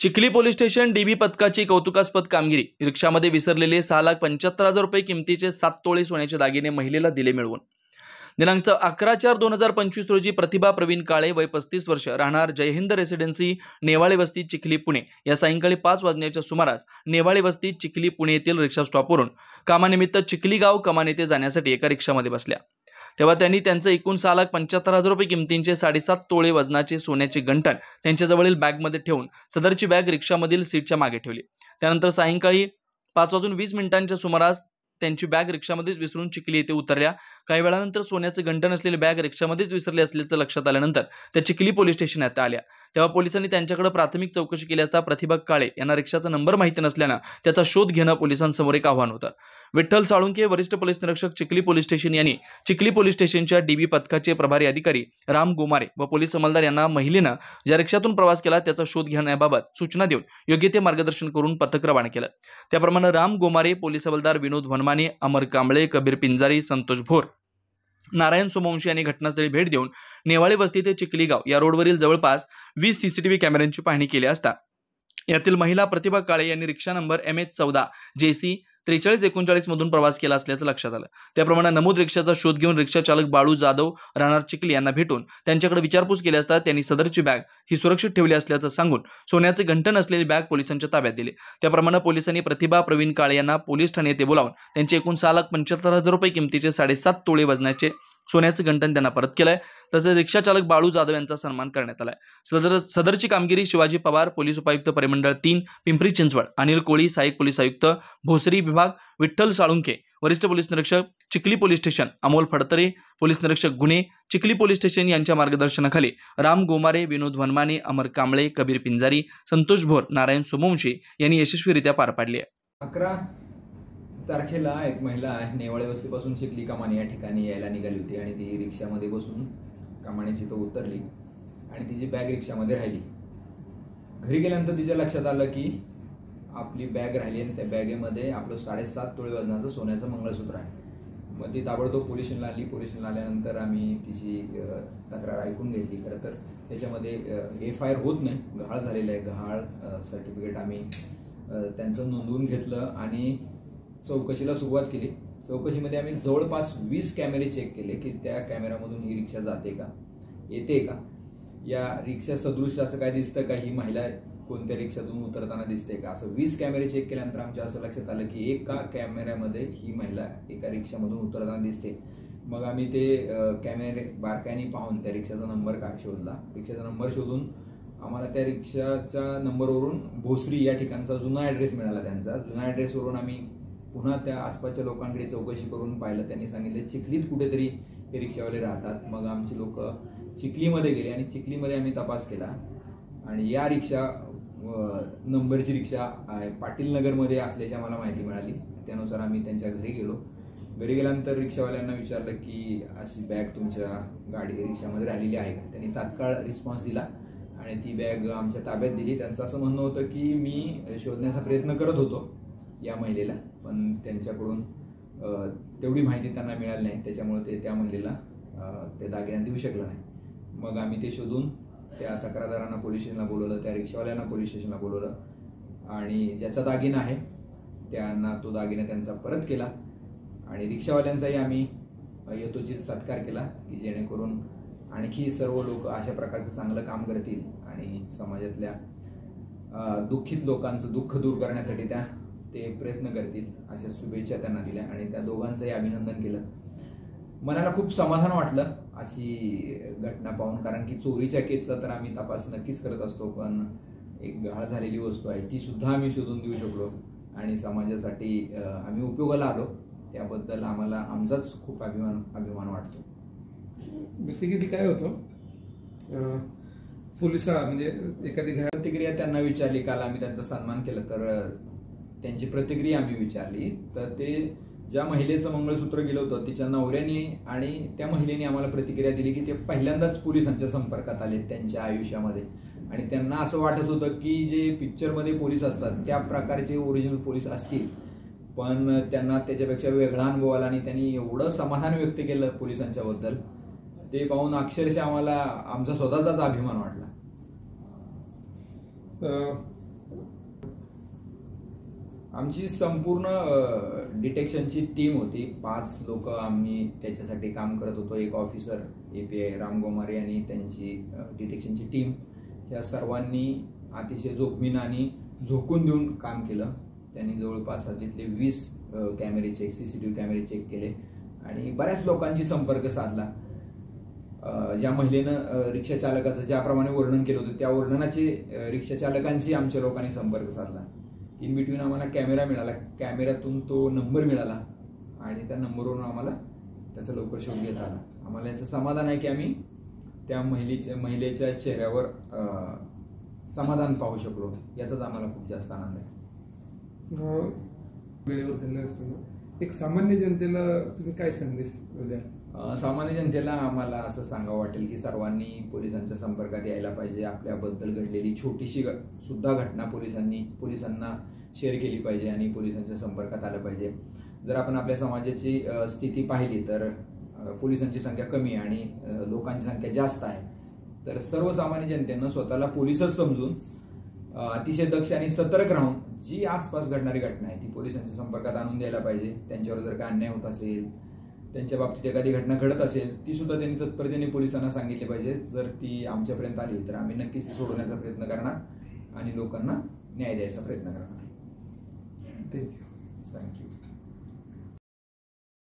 Chikhli police station dB पथकाची कौतुकास्पद कामगिरी। रिक्षामध्ये विसरलेले 6,75,000 रुपये किमतीचे 7 तोळे सोन्याचे दागिने महिलेला दिले मिळवून। दिनांक 11/4/2025 रोजी प्रतिभा प्रवीण काळे वय 35 वर्ष राहणार जयहिंद रेसिडेन्सी नेवाळे वस्ती चिखली पुणे या सायंकाळी 5 वाजण्याच्या सुमारास नेवाळे वस्ती चिखली पुणे येथील रिक्षा स्टॉपवरून कामानिमित्त चिखली गाव कमान येथे जाण्यासाठी एका रिक्षामध्ये बसल्या। तेव्हा त्यांनी त्यांचे एकूण 6,75,000 रुपये किमतीचे 7.5 तोळे वजनाचे सोन्याचे गंठण त्यांच्याजवळील बॅगमध्ये ठेवून सदरची बॅग रिक्षामधील सीटच्या मागे ठेवली। त्यानंतर सायंकाळी 5:20 सुमारास त्यांची बॅग रिक्षामध्येच विसरून चिखली येथे उतरल्या। काही वेळानंतर सोन्याचे गंठण असलेली बॅग रिक्षामध्येच विसरली असल्याचं लक्षात आल्यानंतर त्या चिखली पोलीस स्टेशनात आल्या। तेव्हा पोलिसांनी त्यांच्याकडे प्राथमिक चौकशी केली असता प्रतिभा काळे यांना रिक्षाचा नंबर माहिती नसल्याने त्याचा शोध घेणं पोलिसांसमोर एक आव्हान होतं। विठ्ठल साळुंके वरिष्ठ पोलीस निरीक्षक चिखली पोलीस स्टेशन यांनी चिखली पोलीस स्टेशनच्या डीबी पथकाचे प्रभारी अधिकारी राम गोमारे व पोलीस अंमलदार यांना महिलेनं ज्या रिक्षातून प्रवास केला त्याचा शोध घेण्याबाबत सूचना देऊन योग्य ते मार्गदर्शन करून पथक रवाना केलं। त्याप्रमाणे राम गोमारे, पोलीस हवालदार विनोद वनमाने, अमर कांबळे, कबीर पिंजारी, संतोष भोर, नारायण सोमवंशी यांनी घटनास्थळी भेट देऊन नेवाळे वस्ती ते चिखली गाव या रोडवरील जवळपास 20 सीसीटीव्ही कॅमेऱ्यांची पाहणी केली असता यातील महिला प्रतिभा काळे यांनी रिक्षा नंबर MH14 JC 4339 मधून प्रवास केला असल्याचं लक्षात आलं। त्याप्रमाणे नमूद रिक्षाचा शोध घेऊन रिक्षा चालक बाळू जाधव राहणार चिखली यांना भेटून त्यांच्याकडे विचारपूस केली असता त्यांनी सदरची बॅग ही सुरक्षित ठेवली असल्याचं सांगून सोन्याचे गंठण असलेली बॅग पोलिसांच्या ताब्यात दिली। त्याप्रमाणे पोलिसांनी प्रतिभा प्रवीण काळे यांना पोलीस ठाणे येथे बोलावून त्यांचे एकूण 6,75,000 रुपये किमतीचे 7.5 तोळे वजनाचे सोन्याचे गंठण त्यांना परत केलंय। तसेच रिक्षा चालक बाळू जाधव यांचा सन्मान करण्यात आलाय। सदरची कामगिरी शिवाजी पवार, पोलीस उपायुक्त परिमंडळ 3 पिंपरी चिंचवड, अनिल कोळी सहाय्यक पोलीस आयुक्त भोसरी विभाग, विठ्ठल साळुंके वरिष्ठ पोलीस निरीक्षक Chikhli police station, Amol Phadtare police निरीक्षक गुन्हे चिखली पोलीस स्टेशन यांच्या मार्गदर्शनाखाली राम गोमारे, विनोद वनमाने, अमर कांबळे, कबीर पिंजारी, संतोष भोर, नारायण सोमवंशी यांनी यशस्वीरित्या पार पाडली आहे। 11 तारखेला एक महिला नेवाळे वस्तीपासून चिखली कमानी या ठिकाणी यायला निघाली होती आणि ती रिक्षामध्ये बसून कमानीची तो उतरली आणि तिची बॅग रिक्षामध्ये राहिली। घरी गेल्यानंतर तिच्या लक्षात आलं की आपली बॅग राहिली आणि त्या बॅगेमध्ये आपलं 7.5 तोळे वजनाचं सोन्याचं मंगळसूत्र आहे। मग ती ताबडतोब पोलीस स्टेशनला आली। पोलीस स्टेशनला आल्यानंतर आम्ही तिची तक्रार ऐकून घेतली। खरं तर त्याच्यामध्ये FIR होत नाही, गहाळ झालेलं आहे। गहाळ सर्टिफिकेट आम्ही त्यांचं नोंदवून घेतलं आणि चौकशीला सुरुवात केली। चौकशीमध्ये आम्ही जवळपास 20 कॅमेरे चेक केले की त्या कॅमेऱ्यामधून ही रिक्षा जाते का, येते का, या रिक्षा सदृश असं काय दिसतं का, ही महिला कोणत्या रिक्षातून उतरताना दिसते का, असं 20 कॅमेरे चेक केल्यानंतर आमच्या असं लक्षात आलं की एका कॅमेऱ्यामध्ये ही महिला एका रिक्षामधून उतरताना दिसते। मग आम्ही ते कॅमेरे बारकाईने पाहून त्या रिक्षाचा नंबर शोधला। रिक्षाचा नंबर शोधून आम्हाला त्या रिक्षाच्या नंबरवरून भोसरी या ठिकाणचा जुना ॲड्रेस मिळाला। त्यांचा जुना ॲड्रेसवरून आम्ही पुन्हा त्या आसपासच्या लोकांकडे चौकशी करून पाहिलं। त्यांनी सांगितले चिखलीत कुठेतरी हे रिक्षावाले राहतात। मग आमची लोक चिखलीमध्ये गेले आणि चिखलीमध्ये आम्ही तपास केला आणि या रिक्षा नंबरची रिक्षा पाटील नगरमध्ये असल्याची आम्हाला माहिती मिळाली। त्यानुसार आम्ही त्यांच्या घरी गेलो। घरी गेल्यानंतर रिक्षावाल्यांना विचारलं की अशी बॅग तुमच्या रिक्षामध्ये राहिलेली आहे का। त्यांनी तात्काळ रिस्पॉन्स दिला आणि ती बॅग आमच्या ताब्यात दिली। त्यांचं असं म्हणणं होतं की मी शोधण्याचा प्रयत्न करत होतो या महिलेला, पण त्यांच्याकडून तेवढी माहिती त्यांना मिळाली नाही, त्याच्यामुळे ते त्या महिलेला ते दागिना देऊ शकलं नाही। मग आम्ही ते शोधून त्या तक्रारदारांना पोलीस स्टेशनला बोलवलं, त्या रिक्षावाल्यांना पोलीस स्टेशनला बोलवलं आणि ज्याचा दागिना आहे त्यांना तो दागिना त्यांचा परत केला आणि रिक्षावाल्यांचाही आम्ही यथोचित सत्कार केला की जेणेकरून आणखी सर्व लोक अशा प्रकारचं चांगलं काम करतील आणि समाजातल्या दुःखित लोकांचं दुःख दूर करण्यासाठी ते प्रयत्न करतील, अशा शुभेच्छा त्यांना दिल्या आणि त्या दोघांचंही अभिनंदन केलं। मनाला खूप समाधान वाटलं अशी घटना पाहून, कारण की चोरीच्या केसचा तर आम्ही तपास नक्कीच करत असतो, पण एक गहाळ झालेली वस्तू आहे ती सुद्धा आम्ही शोधून देऊ शकलो आणि समाजासाठी आम्ही उपयोगाला आलो, त्याबद्दल आम्हाला आमचाच खूप अभिमान वाटतो। बेसिकली काय होतं, पोलिसा म्हणजे एखादी प्रतिक्रिया त्यांना विचारली। काल आम्ही त्यांचा सन्मान केला तर त्यांची प्रतिक्रिया आम्ही विचारली तर ते ज्या महिलेचं मंगळसूत्र गेलं होतं तिच्या नवऱ्याने आणि त्या महिलेने आम्हाला प्रतिक्रिया दिली की ते पहिल्यांदाच पोलिसांच्या संपर्कात आले त्यांच्या आयुष्यामध्ये आणि त्यांना असं वाटत होतं की जे पिक्चरमध्ये पोलीस असतात त्या प्रकारचे ओरिजिनल पोलीस असतील, पण त्यांना त्याच्यापेक्षा वेगळा अनुभव आला आणि त्यांनी एवढं समाधान व्यक्त केलं पोलिसांच्याबद्दल, ते पाहून अक्षरशः आम्हाला आमचा स्वतःचाच अभिमान वाटला। आमची संपूर्ण डिटेक्शनची टीम होती. 5 लोक आम्ही त्याच्यासाठी काम करत होतो. एक ऑफिसर API राम गोमारे आणि त्यांची डिटेक्शनची टीम, या सर्वांनी अतिशय जोखमीनं आणि झोकून देऊन काम केलं. त्यांनी जवळपास तिथले 20 कॅमेरे चेक, CCTV कॅमेरे चेक केले आणि बऱ्याच लोकांशी संपर्क साधला. ज्या महिलेनं रिक्षा चालकाचं ज्याप्रमाणे वर्णन केलं होतं त्या वर्णनाचे रिक्षा चालकांशी आमच्या लोकांनी संपर्क साधला. इन बिटवीन आम्हाला कॅमेरा मिळाला, कॅमेऱ्यातून तो नंबर मिळाला आणि त्या नंबरवरून आम्हाला त्याचा लवकर शोध घेता आला. आम्हाला याचं समाधान आहे की आम्ही त्या महिलेच्या चेहऱ्यावर समाधान पाहू शकलो. याचाच आम्हाला खूप जास्त आनंद आहे. वेळेवर झालं असताना एक सामान्य जनतेला तुम्ही काय संदेश द्याल? सामान्य जनतेला आम्हाला असं सांगावं वाटेल की सर्वांनी पोलिसांच्या संपर्कात यायला पाहिजे. आपल्याबद्दल घडलेली छोटीशी सुद्धा घटना पोलिसांना शेअर केली पाहिजे आणि पोलिसांच्या संपर्कात आलं पाहिजे. जर आपण आपल्या समाजाची स्थिती पाहिली तर पोलिसांची संख्या कमी आणि लोकांची संख्या जास्त आहे. तर सर्वसामान्य जनतेनं स्वतःला पोलिसच समजून अतिशय दक्ष आणि सतर्क राहून जी आसपास घडणारी घटना आहे ती पोलिसांच्या संपर्कात आणून द्यायला पाहिजे. त्यांच्यावर जर काय अन्याय होत असेल, त्यांच्या बाबतीत एखादी घटना घडत असेल, ती सुद्धा त्यांनी तत्परतेने पोलिसांना सांगितली पाहिजे. जर ती आमच्यापर्यंत आली तर आम्ही नक्कीच ती सोडवण्याचा प्रयत्न करणार आणि लोकांना न्याय द्यायचा प्रयत्न करणार. थँक्यू.